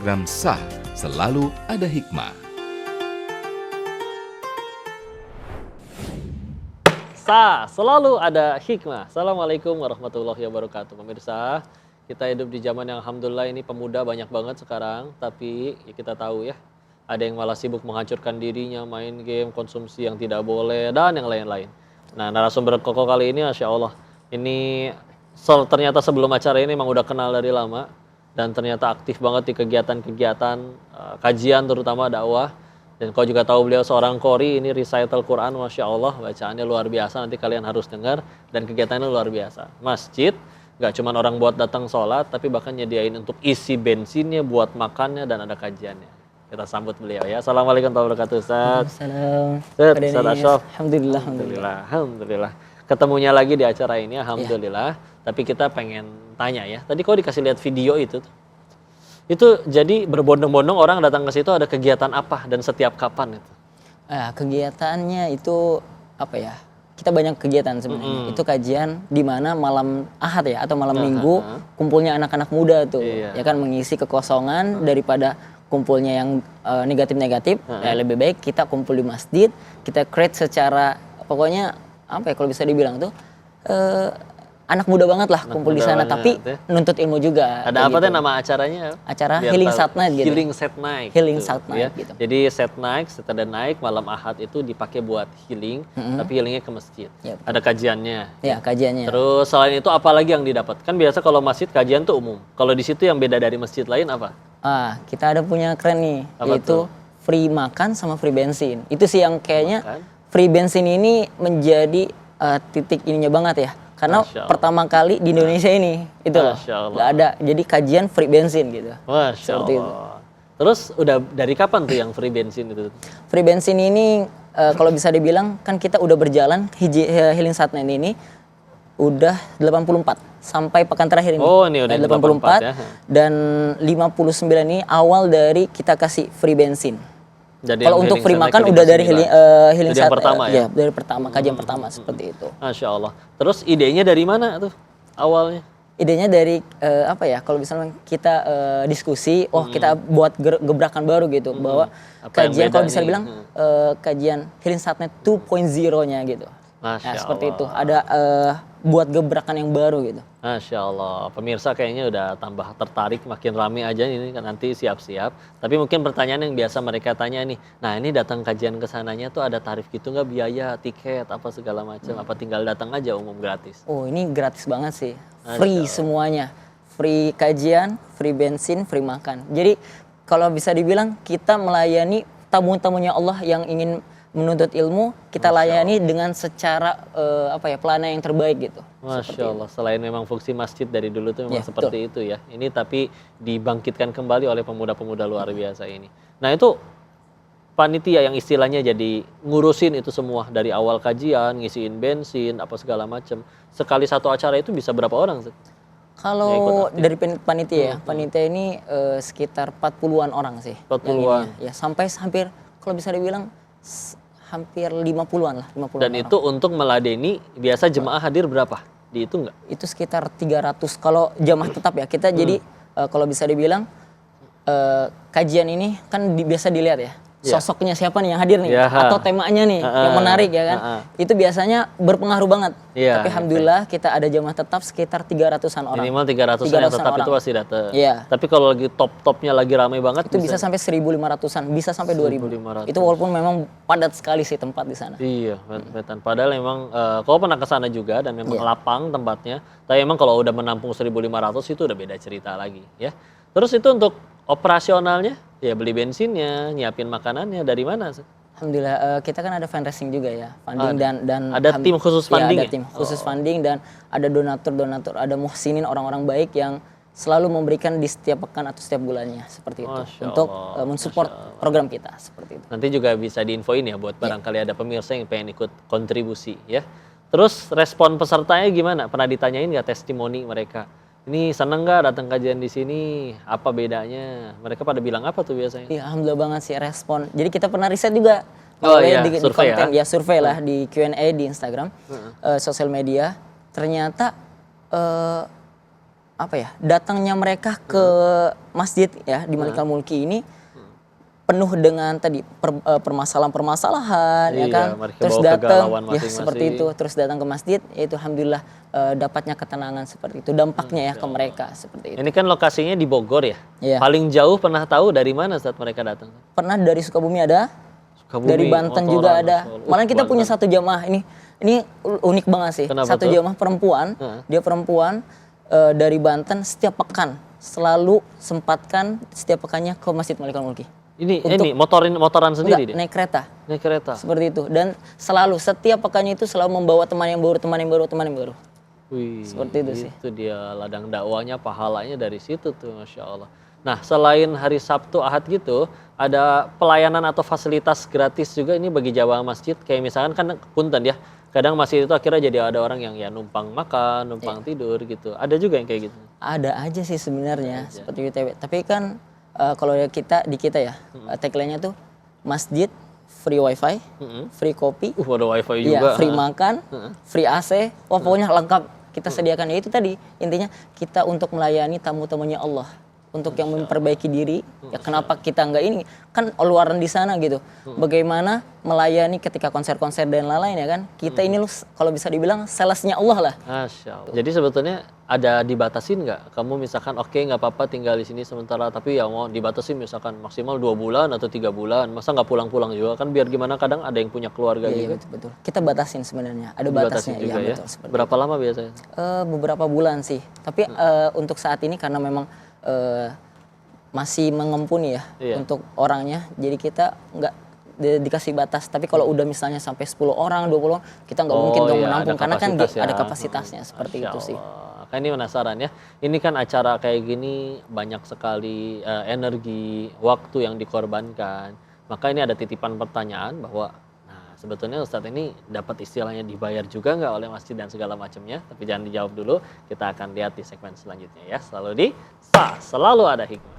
program Sah, selalu ada hikmah. Sah, selalu ada hikmah. Assalamualaikum warahmatullahi wabarakatuh. Pemirsa, kita hidup di zaman yang alhamdulillah ini pemuda banyak banget sekarang. Tapi ya kita tahu ya, ada yang malah sibuk menghancurkan dirinya, main game, konsumsi yang tidak boleh, dan yang lain-lain. Nah, narasumber Koko kali ini, Masya Allah, ini ternyata sebelum acara ini memang udah kenal dari lama. Dan ternyata aktif banget di kegiatan-kegiatan kajian terutama dakwah. Dan kau juga tahu beliau seorang qori, ini recital Quran, Masya Allah, bacaannya luar biasa, nanti kalian harus dengar. Dan kegiatannya luar biasa. Masjid, gak cuma orang buat datang sholat, tapi bahkan nyediain untuk isi bensinnya, buat makannya, dan ada kajiannya. Kita sambut beliau ya. Assalamualaikum warahmatullahi wabarakatuh, Ustaz. Assalamualaikum. Ustaz Ashraf. Alhamdulillah. Ketemunya lagi di acara ini, alhamdulillah. Ya. Tapi kita pengen tanya ya. Tadi kau dikasih lihat video itu. Itu jadi berbondong-bondong orang datang ke situ, ada kegiatan apa dan setiap kapan itu? Kegiatannya itu apa ya? Kita banyak kegiatan sebenarnya. Itu kajian di mana malam Ahad ya atau malam Minggu kumpulnya anak-anak muda tuh. Ya kan, mengisi kekosongan daripada kumpulnya yang negatif-negatif. Lebih baik kita kumpul di masjid, kita create secara pokoknya apa ya kalau bisa dibilang tuh anak muda banget lah kumpul di sana, tapi nuntut ilmu juga. Ada apa gitu. Nama acaranya? Acara Healing Sat Night gitu. Healing Sat Night gitu. Jadi Saturday night malam Ahad itu dipakai buat healing, tapi healingnya ke masjid. Ada kajiannya. Ya, kajiannya. Terus selain itu apa lagi yang didapat? Kan biasa kalau masjid kajian tuh umum. Kalau di situ yang beda dari masjid lain apa? Kita ada punya keren nih, yaitu free makan sama free bensin. Itu sih yang kayaknya free bensin ini menjadi titik ininya banget ya. Karena pertama kali di Indonesia ini itu loh, nggak ada. Jadi kajian free bensin gitu. Masya Allah. Itu. Terus udah dari kapan tuh yang free bensin itu? Free bensin ini kalau bisa dibilang kan kita udah berjalan Healing Sat Night ini udah 84 sampai pekan terakhir ini. Oh, ini udah 84 ya. Dan 59 ini awal dari kita kasih free bensin. Kalau untuk free makan udah dari Healing Sat pertama ya? Dari pertama, kajian pertama seperti itu. Masya Allah. Terus idenya dari mana tuh awalnya? Idenya dari apa ya? Kalau misalnya kita diskusi, kita buat gebrakan baru gitu, bahwa kajian kalau bisa dibilang kajian Healing Sat Night 2.0-nya gitu. Masya seperti Allah. itu. Ada buat gebrakan yang baru gitu. Masya Allah. Pemirsa kayaknya udah tambah tertarik, makin rame aja ini kan, nanti siap-siap. Tapi mungkin pertanyaan yang biasa mereka tanya nih, nah ini datang kajian ke sananya tuh ada tarif gitu nggak, biaya, tiket, apa segala macam, apa tinggal datang aja umum gratis? Oh, ini gratis banget sih. Free semuanya. Free kajian, free bensin, free makan. Jadi kalau bisa dibilang kita melayani tamu-tamunya Allah yang ingin menuntut ilmu, kita layani dengan secara pelayanan yang terbaik gitu. Masya Allah. Selain memang fungsi masjid dari dulu tuh memang seperti itu ya. Ini tapi dibangkitkan kembali oleh pemuda-pemuda luar biasa ini. Nah itu panitia yang istilahnya jadi ngurusin itu semua dari awal kajian, ngisiin bensin, apa segala macam. Sekali satu acara itu bisa berapa orang? Kalau dari panitia panitia ini sekitar 40-an orang sih. 40-an. Ya, sampai hampir kalau bisa dibilang hampir 50-an lah. 50-an dan orang. Itu untuk meladeni, biasa jemaah hadir berapa? Di itu enggak? Itu sekitar 300 kalau jamaah tetap ya. Kita jadi kalau bisa dibilang kajian ini kan biasa dilihat ya. Sosoknya siapa nih yang hadir nih, atau temanya nih yang menarik ya kan. Itu biasanya berpengaruh banget. Tapi alhamdulillah kita ada jamaah tetap sekitar 300-an orang. Minimal 300-an yang tetap orang. Itu pasti datang. Tapi kalau lagi top-topnya lagi ramai banget itu bisa sampai 1.500-an, bisa sampai 2.000. Itu walaupun memang padat sekali sih tempat di sana. Iya, padat. Padahal memang kau pernah ke sana juga dan memang lapang tempatnya. Tapi memang kalau udah menampung 1.500 itu udah beda cerita lagi ya. Terus itu untuk operasionalnya, ya beli bensinnya, nyiapin makanannya dari mana? Alhamdulillah kita kan ada fundraising juga ya, funding dan ada tim khusus funding. Ada tim khusus funding dan ada donatur, ada muhsinin, orang-orang baik yang selalu memberikan di setiap pekan atau setiap bulannya seperti itu untuk mensupport program kita seperti itu. Nanti juga bisa diinfoin ya buat barangkali ada pemirsa yang pengen ikut kontribusi ya. Terus respon pesertanya gimana? Pernah ditanyain nggak testimoni mereka? Ini seneng nggak datang kajian di sini? Apa bedanya? Mereka pada bilang apa tuh biasanya? Iya, alhamdulillah banget sih respon. Jadi kita pernah riset juga. Di survei konten, survei lah di Q&A di Instagram, sosial media. Ternyata apa ya, datangnya mereka ke masjid ya di Malikal Mulki ini penuh dengan tadi permasalahan-permasalahan ya kan, terus datang ya seperti itu, terus datang ke masjid, yaitu alhamdulillah dapatnya ketenangan seperti itu, dampaknya ya ke mereka seperti itu. Ini kan lokasinya di Bogor ya? Iya. Paling jauh pernah tahu dari mana saat mereka datang? Pernah dari Sukabumi ada, Sukabumi, dari Banten juga ada. Malah kita punya satu jamaah ini unik banget sih. Kenapa satu jamaah perempuan, dia perempuan dari Banten, setiap pekan selalu sempatkan setiap pekannya ke Masjid Malikal Mulki. Ini motoran sendiri dia? Naik kereta. Naik kereta. Seperti itu. Dan selalu setiap pekannya itu selalu membawa teman yang baru. Wih, seperti itu sih. Itu dia ladang dakwahnya, pahalanya dari situ tuh, Masya Allah. Nah, selain hari Sabtu, Ahad gitu, ada pelayanan atau fasilitas gratis juga ini bagi jamaah masjid. Kayak misalkan kan punten ya, kadang masjid itu akhirnya jadi ada orang yang ya numpang makan, numpang tidur gitu. Ada juga yang kayak gitu? Ada aja sih sebenarnya, seperti UTW. Tapi kan kalau di kita ya, tagline-nya tuh masjid, free wifi, free kopi, ada wifi juga. Free makan, free AC, pokoknya lengkap kita sediakan. Ya itu tadi, intinya kita untuk melayani tamu-tamunya Allah. Untuk yang memperbaiki diri, ya kenapa kita nggak ini, kan luaran di sana gitu. Bagaimana melayani ketika konser-konser dan lain-lain ya kan. Kita ini kalau bisa dibilang salesnya Allah lah. Masya Allah. Jadi sebetulnya ada dibatasin nggak? Kamu misalkan oke, nggak apa-apa tinggal di sini sementara, tapi ya mau dibatasin misalkan maksimal 2 bulan atau 3 bulan. Masa nggak pulang-pulang juga kan, biar gimana, kadang ada yang punya keluarga juga. Iya betul. Kita batasin sebenarnya, ada batasnya juga ya. Betul, berapa lama biasanya? Beberapa bulan sih. Tapi untuk saat ini karena memang masih mengempuni ya untuk orangnya, jadi kita nggak dikasih batas. Tapi kalau udah misalnya sampai 10 orang, 20 orang, kita nggak mungkin dong menampung, karena kan ada kapasitasnya seperti itu sih. Kan ini penasaran ya, ini kan acara kayak gini banyak sekali energi, waktu yang dikorbankan. Maka ini ada titipan pertanyaan bahwa sebetulnya Ustadz ini dapat istilahnya dibayar juga nggak oleh masjid dan segala macamnya? Tapi jangan dijawab dulu, kita akan lihat di segmen selanjutnya ya. Selalu di Selalu Ada Hikmah.